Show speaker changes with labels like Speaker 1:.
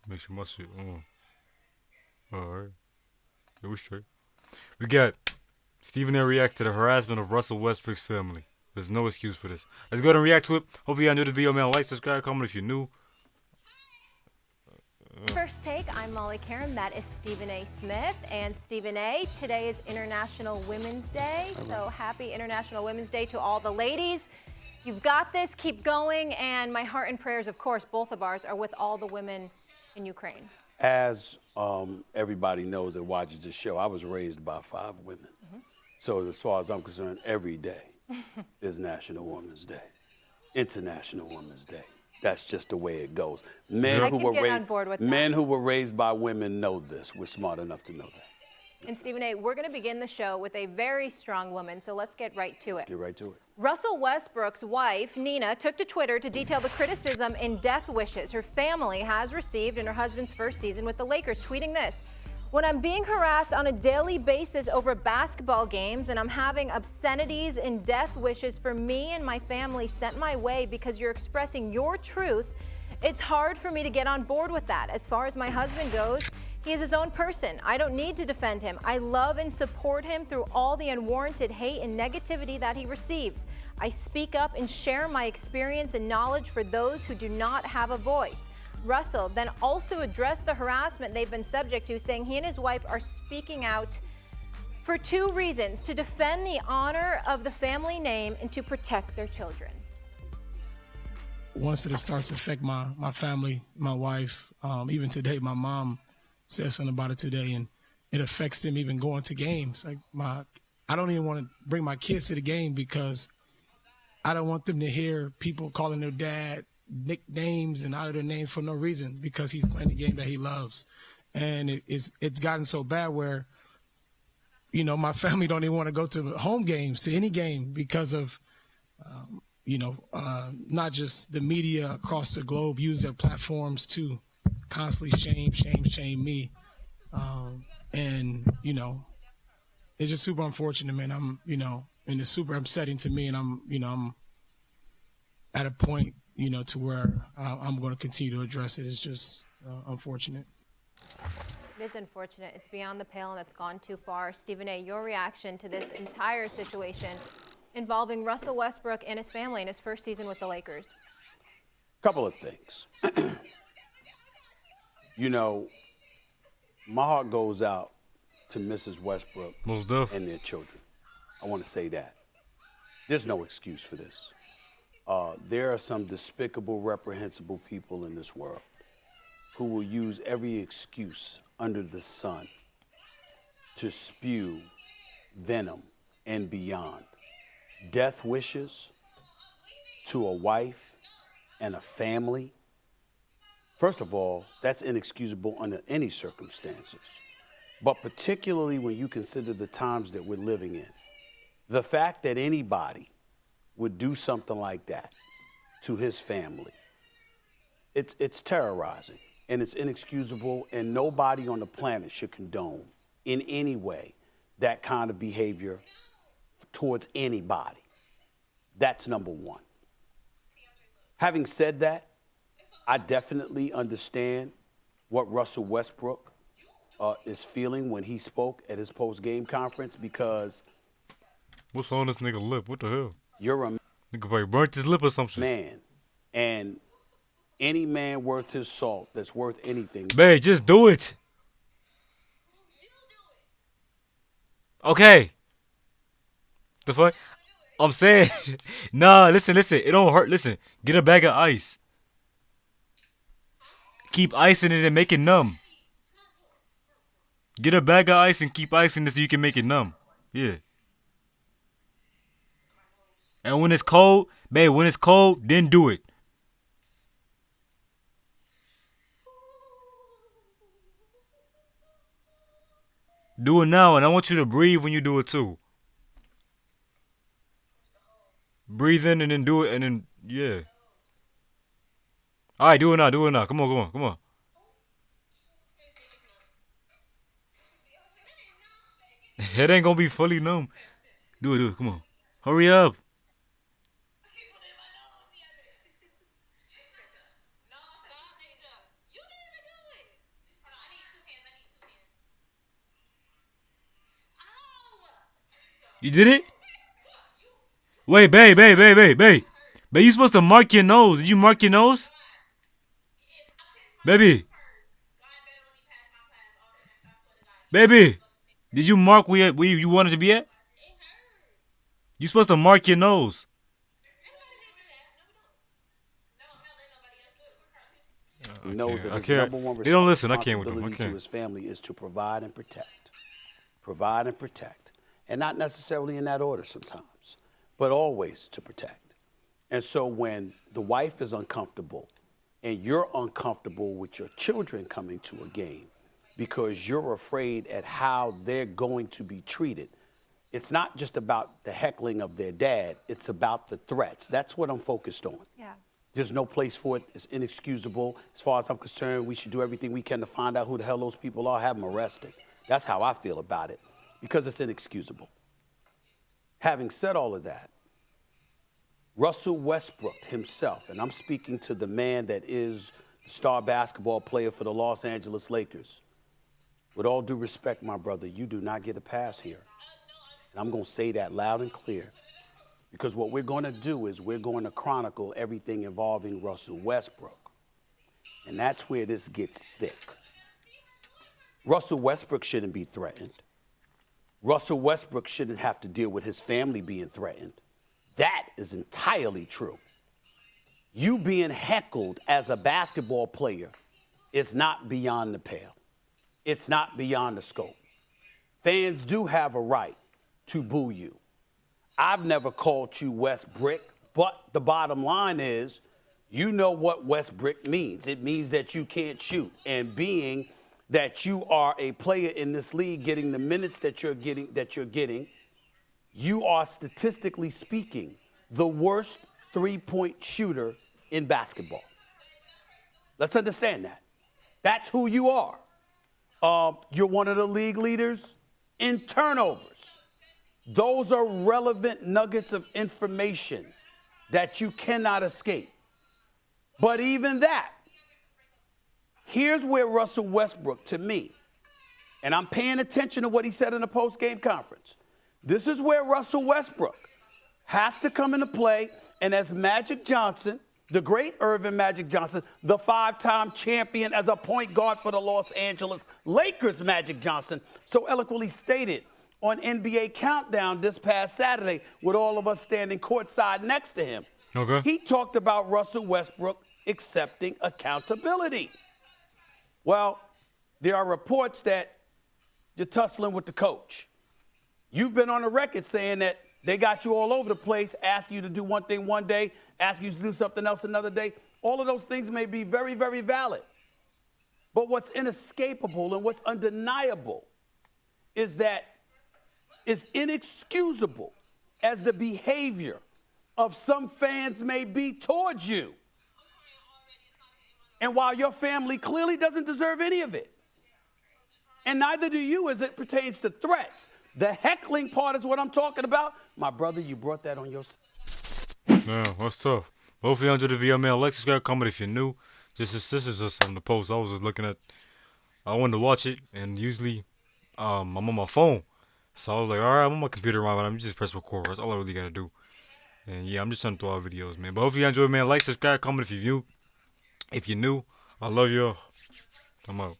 Speaker 1: Make sure my shit on. Alright. Yeah, we straight. We got Stephen A. reacts to the harassment of Russell Westbrook's family. There's no excuse for this. Let's go ahead and react to it. Hopefully y'all enjoyed the video, man. Like, subscribe, comment if you're new.
Speaker 2: First Take, I'm Molly Karen, that is Stephen A. Smith. And Stephen A., today is International Women's Day, so happy International Women's Day to all the ladies. You've got this, keep going, and my heart and prayers, of course, both of ours, are with all the women in Ukraine.
Speaker 3: As everybody knows that watches this show, I was raised by 5 women. So as far as I'm concerned, every day is National Women's Day, International Women's Day. That's just the way it goes. Men
Speaker 2: I
Speaker 3: who
Speaker 2: can
Speaker 3: were
Speaker 2: get
Speaker 3: raised,
Speaker 2: on board with that.
Speaker 3: men who were raised by women know this. We're smart enough to know that.
Speaker 2: And Stephen A., we're going to begin the show with a very strong woman, so let's get right to it.
Speaker 3: Get right to it.
Speaker 2: Russell Westbrook's wife, Nina, took to Twitter to detail the criticism and death wishes her family has received in her husband's first season with the Lakers, tweeting this: "When I'm being harassed on a daily basis over basketball games and I'm having obscenities and death wishes for me and my family sent my way because you're expressing your truth, it's hard for me to get on board with that. As far as my husband goes, he is his own person. I don't need to defend him. I love and support him through all the unwarranted hate and negativity that he receives. I speak up and share my experience and knowledge for those who do not have a voice." Russell then also addressed the harassment they've been subject to, saying he and his wife are speaking out for 2 reasons: to defend the honor of the family name and to protect their children.
Speaker 4: Once it starts to affect my family, my wife, even today, my mom said something about it today, and it affects them even going to games. Like I don't even want to bring my kids to the game because I don't want them to hear people calling their dad nicknames and out of their names for no reason because he's playing the game that he loves. And it's gotten so bad where, you know, my family don't even want to go to home games, to any game, because of, not just the media across the globe use their platforms to constantly shame me. And, you know, it's just super unfortunate, man. And it's super upsetting to me. And I'm at a point, to where I'm going to continue to address it. It's just unfortunate.
Speaker 2: It is unfortunate. It's beyond the pale and it's gone too far. Stephen A., your reaction to this entire situation involving Russell Westbrook and his family in his first season with the Lakers?
Speaker 3: Couple of things. My heart goes out to Mrs. Westbrook
Speaker 1: Most def.
Speaker 3: and their children. I want to say that. There's no excuse for this. There are some despicable, reprehensible people in this world who will use every excuse under the sun to spew venom and beyond. Death wishes to a wife and a family. First of all, that's inexcusable under any circumstances, but particularly when you consider the times that we're living in. The fact that anybody would do something like that to his family, it's terrorizing and it's inexcusable, and nobody on the planet should condone in any way that kind of behavior towards anybody. That's number one. Having said that, I definitely understand what Russell Westbrook is feeling when he spoke at his post-game conference, because
Speaker 1: What's on this nigga lip? What the hell?
Speaker 3: you're a
Speaker 1: Nigga probably burnt his lip or something.
Speaker 3: man, and any man worth his salt that's worth anything.
Speaker 1: Babe, just do it. Okay. The fuck? I'm saying, nah, listen. It don't hurt. Listen, get a bag of ice. Keep icing it and make it numb. Get a bag of ice and keep icing it so you can make it numb. Yeah. And when it's cold, babe, then do it. Do it now, and I want you to breathe when you do it too. Breathe in and then do it, and then, yeah. All right, do it now. Come on. It ain't gonna be fully numb. Do it, come on. Hurry up. You did it? Wait, babe. Babe, you supposed to mark your nose. Did you mark your nose? Baby. Baby. Did you mark where you wanted to be at? You supposed to mark your nose.
Speaker 3: Knows that
Speaker 1: I
Speaker 3: his
Speaker 1: can't.
Speaker 3: number one
Speaker 1: He don't listen. I can't with him. I
Speaker 3: responsibility to
Speaker 1: can't.
Speaker 3: his family is to provide and protect. Provide and protect. And not necessarily in that order sometimes, but always to protect. And so when the wife is uncomfortable and you're uncomfortable with your children coming to a game because you're afraid at how they're going to be treated, it's not just about the heckling of their dad, it's about the threats. That's what I'm focused on.
Speaker 2: Yeah.
Speaker 3: There's no place for it. It's inexcusable. As far as I'm concerned, we should do everything we can to find out who the hell those people are, have them arrested. That's how I feel about it, because it's inexcusable. Having said all of that, Russell Westbrook himself, and I'm speaking to the man that is the star basketball player for the Los Angeles Lakers. With all due respect, my brother, you do not get a pass here. And I'm going to say that loud and clear. Because what we're going to do is we're going to chronicle everything involving Russell Westbrook. And that's where this gets thick. Russell Westbrook shouldn't be threatened. Russell Westbrook shouldn't have to deal with his family being threatened. That is entirely true. You being heckled as a basketball player is not beyond the pale. It's not beyond the scope. Fans do have a right to boo you. I've never called you Westbrook, but the bottom line is, you know what Westbrook means. It means that you can't shoot. And being that you are a player in this league, getting the minutes that you're getting, you are statistically speaking the worst three-point shooter in basketball. Let's understand that. That's who you are. You're one of the league leaders in turnovers. Those are relevant nuggets of information that you cannot escape. But even that, here's where Russell Westbrook, to me, and I'm paying attention to what he said in the post-game conference, this is where Russell Westbrook has to come into play. And as Magic Johnson, the great Irvin Magic Johnson, the five-time champion as a point guard for the Los Angeles Lakers, Magic Johnson, so eloquently stated on NBA Countdown this past Saturday, with all of us standing courtside next to him.
Speaker 1: Okay.
Speaker 3: He talked about Russell Westbrook accepting accountability. Well, there are reports that you're tussling with the coach. You've been on the record saying that they got you all over the place, ask you to do one thing one day, ask you to do something else another day. All of those things may be very, very valid. But what's inescapable and what's undeniable is that it's inexcusable as the behavior of some fans may be towards you. And while your family clearly doesn't deserve any of it, and neither do you as it pertains to threats, the heckling part is what I'm talking about. My brother, you brought that on yourself.
Speaker 1: Yeah, that's tough. Hopefully you enjoyed the video, man. Like, subscribe, comment if you're new. This is just on the post. I was just looking at. I wanted to watch it, and usually, I'm on my phone, so I was like, all right, I'm on my computer, right? I'm just press record. That's all I really gotta do. And yeah, I'm just trying to throw out videos, man. But hopefully you enjoyed, man. Like, subscribe, comment if you're new. I love you. I'm out.